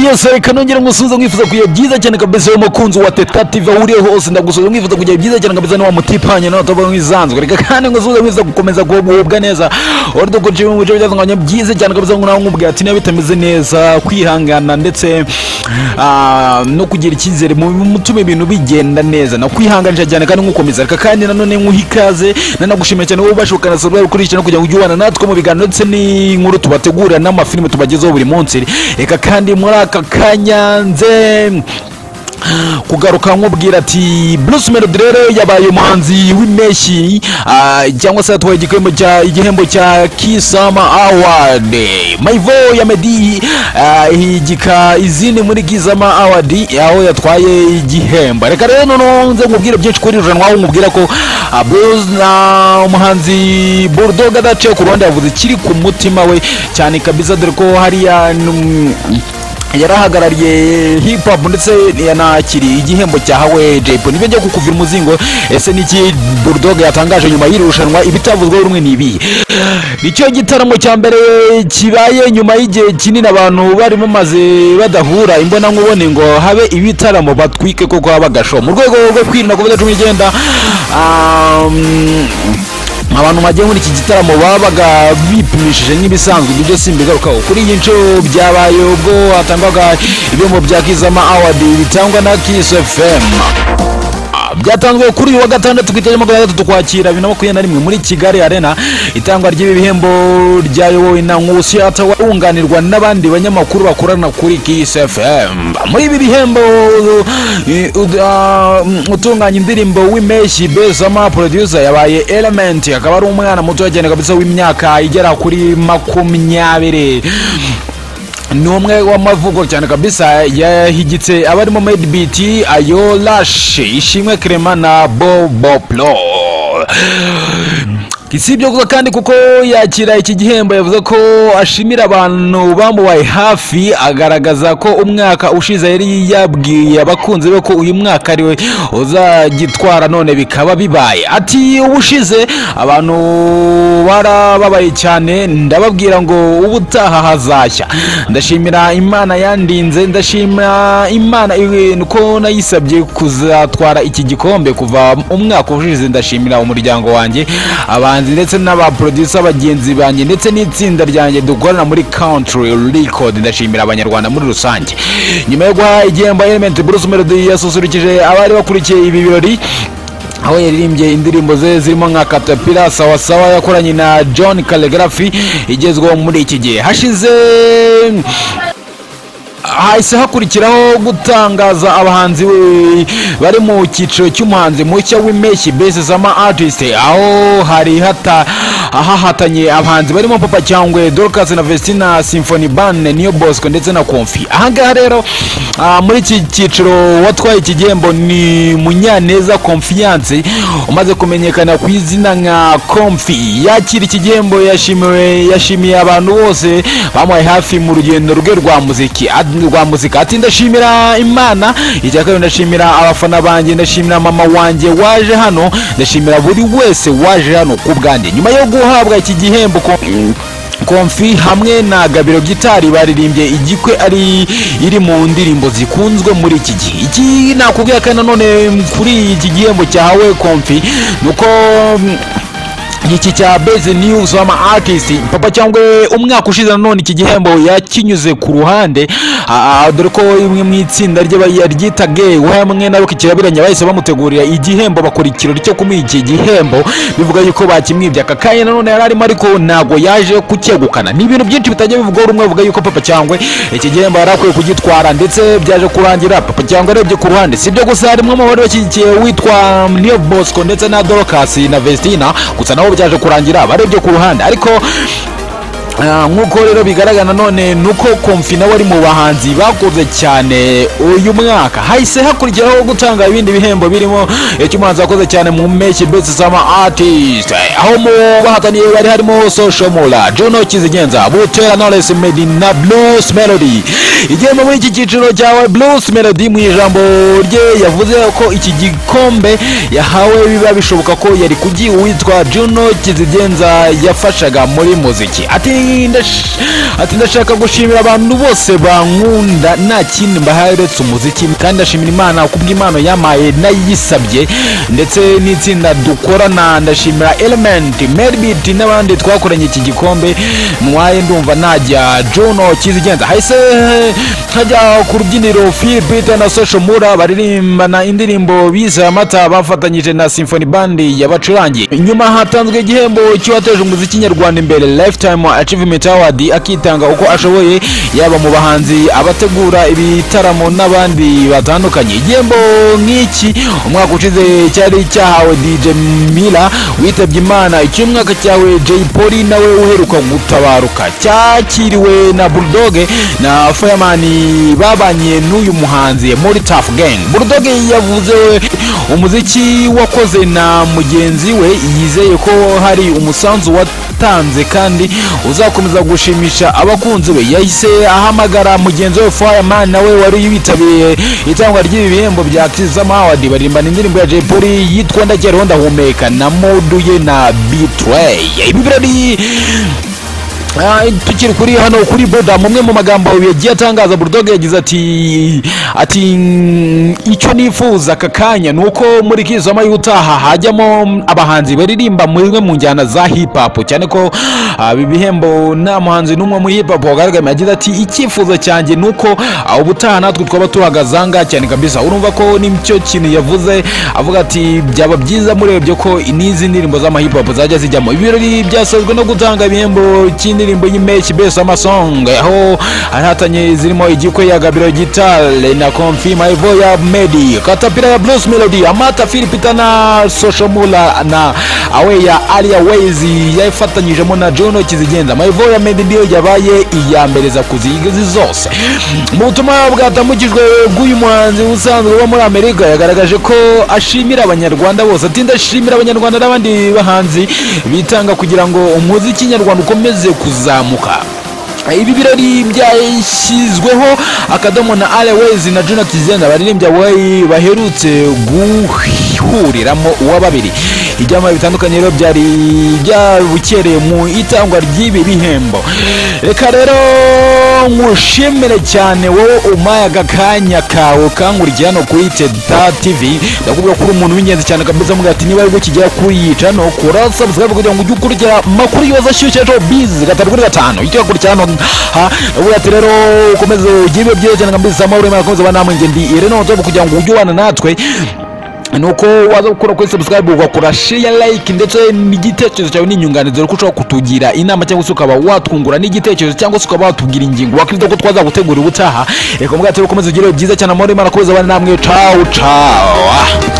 Yes, reka nongera musubiza mwifuza kuya byiza cyane kabisa yo mukunzi wa Tetative ahuriye hose ndagusubiza mwifuza kuya byiza cyane kabisa no mutipanye no tobo mwizanzwe reka kandi ngusubiza mwifuza gukomeza kububwa neza ordo ko cyo mu cyo byazanganya byiza cyane kabisa ngo nawe nkubwira ati niba bitameze neza kwihangana ndetse no kugira icyizere mu mutume ibintu bigenda neza no kwihanganisha cyane kandi ngukomeza reka kandi nanone nkuhikaze nanagushimira cyane wowe bashokana subscribe kuri cyane kugira ngo ujye natwe mu biganiro ndetse n'inkuru tubategurira n'amafilime tubagezeho buri munsi reka kandi muri aka kanya nze kugaruka nkubwira ati Bruce Melody rero yabaye umuhanzi w'impeshyi cyangwa se atwaye igihembo cya Kisama Award. Maivo ya Meddy higika izindi muri Kisama Award aho yatwaye igihembo. Reka rero noneho nze nkubwira byinshi kuri irushanwa aho nkubwira ko Bruce na umuhanzi Bulldog adaciye ku ruhande yavuze kiri ku mutima we cyane kabisa dore ko hariya yarahagarariye hip hop ndetse yanakiri igihembo cyahawe J-Pop. Nibyo njye kukuvira umuzingo ese niki Bulldog yatangaje nyuma y'irushanwa ibitavuzwe rumwe nibi nicyo gitaramo cya mbere kibaye nyuma y'igihe kinini abantu barimo maze badahura imbona nkubone ngo habe ibitaramo batwike koko abagasho mu rwego rwo kwirinda COVID-19 abantu bagiye muri iki gitaramo babaga bipimishije nk'ibisanzwe ibyo simbigarukaho kuri iyi nshuro byabaye ubwo hatangwaga ibihembo bya Kisama Award bitangwa na Kiss FM. Byatanzwe kuri uyu wa gatandatu ku itariki 23 Ukwakira 2021 muri Kigali Arena. Itangwa ry'ibi bihembo ryayobowe na Nkusi atawunganirwa n'abandi banyamakuru bakorana kuri Kiss FM. Muri ibi bihembo utunganya indirimbo w'impeshyi Besama producer yabaye Element, akaba ari umwana muto cyane kabisa w'imyaka igera kuri 20. ni umwe w'amavugo cyane kabisa yahigitse abarimo Medbeat, Ayo Lash, Ishimwe Clement na Bobo Pro. Kisibyo kuko kandi kuko yakira iki gihembo yavuze ko ashimira abantu bamubaye hafi, agaragaza ko umwaka ushize yari yabwiye abakunzi be ko uyu mwaka ariwe uzagitwara none bikaba bibaye. Ati ubushize abantu barababaye cyane, ndababwira ngo ubutaha hazashya. Ndashimira Imana yandinze, ndashimira Imana ko nayisabye kuzatwara iki gikombe kuva umwaka ushize. Ndashimira umuryango wanjye, abanzi ndetse n'aba producer bagenzi banjye ndetse n'itsinda ryanjye dukorana muri Country Record. Ndashimira abanyarwanda muri rusange. Nyuma yo guha igihembo Element, Bruce Melody yasusurukije abari bakurikiye ibi birori aho yaririmbye indirimbo ze zirimo nka Caterpillar, Sawa Sawa yakoranye na John Calligraphy igezweho muri iki gihe. Hashize hahise hakurikiraho gutangaza abahanzi bari mu cyiciro cy'umuhanzi mushya w'impeshyi Best Summer Artist, aho hari hahatanye abahanzi barimo Papa Cyangwe, Dorcas na Vestina, Symphony Band, Neo Bosco ndetse na Konfi. Ahangaha rero muri iki cyiciro watwaye iki gihembo ni Munyaneza Confiance umaze kumenyekana ku izina nka Konfi. Yakira iki gihembo yashimiye abantu bose bamuhaye hafi mu rugendo rwe rwa muzika. Ati ndashimira Imana, icyakabiri ndashimira abafana banjye, ndashimira mama wanjye waje hano, ndashimira buri wese waje hano ku bwanjye. Nyuma yo guhabwa iki gihembo Konfi hamwe na Gabiro Gitari baririmbye igikwe iri mu ndirimbo zikunzwe muri iki gihe. Iki nakubwira kandi none kuri iki gihembo cyahawe Konfi nuko iki cya Best New Summer Artist Papa Cyangwe umwaka ushize nanone iki gihembo yakinyuze ku ruhande, dore ko imwe mu itsinda ry'itage hamwe na Rock Kirabiranya bahise bamutegurira igihembo bakora ikirori cyo kumuha iki gihembo, bivuga yuko bakimwibye aka kanya nanone yararimo ariko ntago yaje kucyegukana. Ni ibintu byinshi bitajya bivuga rumwe, bivuga yuko Papa Cyangwe iki gihembo yarakwiye kugitwara ndetse byaje kurangira Papa Cyangwe arebye ku ruhande. Sibyo gusa harimo mu bashyigikiye witwa Neo Bosco ndetse na Dorcas na Vestina, gusa nabo byaje kurangira barebye ku ruhande. Ariko nkuko rero bigaragara none nuko Konfi nawe ari mu bahanzi bakoze cyane uyu mwaka. Hahise hakurikiraho gutanga ibindi bihembo birimo icy'umuhanzi wakoze cyane mu mpeshyi Best Summer Artist, aho mu bahataniye bari harimo Social Mula, Juno Kizigenza, Butera Knowless, Meddy na Bruce Melody. igihembo muri iki cyiciro cyawe Bruce Melody mu ijambo rye yavuze ko iki gikombe yahawe biba bishoboka ko yari kugi uwitwa Juno Kizigenza yafashaga muri muziki. Ati ndashaka gushimira abantu bose bankunda nta kindi mbaharetse umuziki, kandi ndashimira Imana kubw'Imana yamaye nayisabye ndetse n'itsinda dukorana. Ndashimira Element, Medbeat n'abandi twakoranye iki gikombe. Nwaye ndumva najya Juno Kizigenza hahise hajya ku rubyiniro Phil Peter na Social Mura baririmbana indirimbo bise Amata bafatanyije na Symphony Band yabacurangiye. Nyuma hatanzwe igihembo cy'uwateje umuziki nyarwanda imbere Lifetime Achievement Award, akitanga uko ashoboye yaba mu bahanzi, abategura ibitaramo n'abandi batandukanye. Igihembo nk'iki umwaka ushize cyari cyahawe DJ Mila witabye Imana. Icy'umwaka cyawe Jay Polly nawe uheruka gutabaruka, cyakiriwe na Bulldog na Fireman babanye n'uyu muhanzi muri Tough Gang. Bulldog yavuze umuziki wakoze na mugenzi we yizeye ko hari umusanzu watanze kandi uzakomeza gushimisha abakunzi be. Yahise ahamagara mugenzi we Fireman nawe wari witabiriye itangwa ry'ibi bihembo bya Kizama Award, barimbana indirimbo ya Jay Polly yitwa Ndakera Ndahumeka na Moduye na Betray. Ibi birori tukiri kuri hano kuri Boda, mumwe mu magambo yagiye atangaza Bulldog yagize ati icyo nifuza aka kanya nuko muri Kizama y'utaha hajyamo abahanzi baririmba muri mu njyana za hip hop, cyane ko ibi bihembo nta muhanzi n'umwe mu hip hop wagaragaye. Yagize ati icyifuzo cyanjye nuko ubutaha natwe twaba tuhagazanga cyane kabisa. Urumva ko nicyo kintu yavuze, avuga ati byaba byiza murebye ko n'izi ndirimbo z'ama hip hop zajya zijyamo. Ibirori byasozwe no gutanga ibihembo indirimbo y'Impeshyi Best Summer Song, aho ahatanye zirimo Igikwe ya Gabiro Gitale na Confirm Ivo ya Medi, Katapira ya Bruce Melody, Amata Phil Peter na Social Mula na Awe ya Alia Ways yafatanyijemo na Juno Kizigenza. Ivo ya Medi ndiyo yabaye iya mbere za kuzigizi zose. Mu butumwa bwatamukijwe bw'uyu muhanzi usanzwe wo muri Amerika yagaragaje ko ashimira abanyarwanda bose. Ati ndashimira abanyarwanda n'abandi bahanzi bitanga kugira ngo umuziki nyarwanda ukomeze kuzamuka. Ibi birori byashyizweho akadomo na Airways na Juno Kizigenza baririmbya baherutse guhuriramo uwa babiri. Ibyama bitandukanye rero byari byabukereye mu itangwa ry'ibi bihembo. Reka rero ngushimire cyane wowe umaye agakanya kawe kangurikiye hano kuri Teta TV. Ndakubwira ko uri umuntu w'ingenzi cyane kabisa. Muga ati niba ariko kigera kuri yica no kora subscribe kugira ngo ujye ukurikira makuru yose ashyushye biz gatatu kuri gatanu. Icyo kurikira hano ubu ati rero ukomeze ugiye byiza cyane kabisa. Amahoro y'Imana bana namwe ndi Irene Nzobo kugira ngo ujye ubana natwe nuko waza gukora kuri subscribe ugakora share like ndetse n'igitekerezo cyawe n'inyunganizi rero kuco kutugira inama cyangwa se ukaba watwungura n'igitekerezo cyangwa se ukaba watubwira ingingo wakiriza ko twaza gutegura ubutaha. Reka mugatero ukomeze ugire byiza cyane. Amahoro y'Imana bana namwe. Ciao ciao.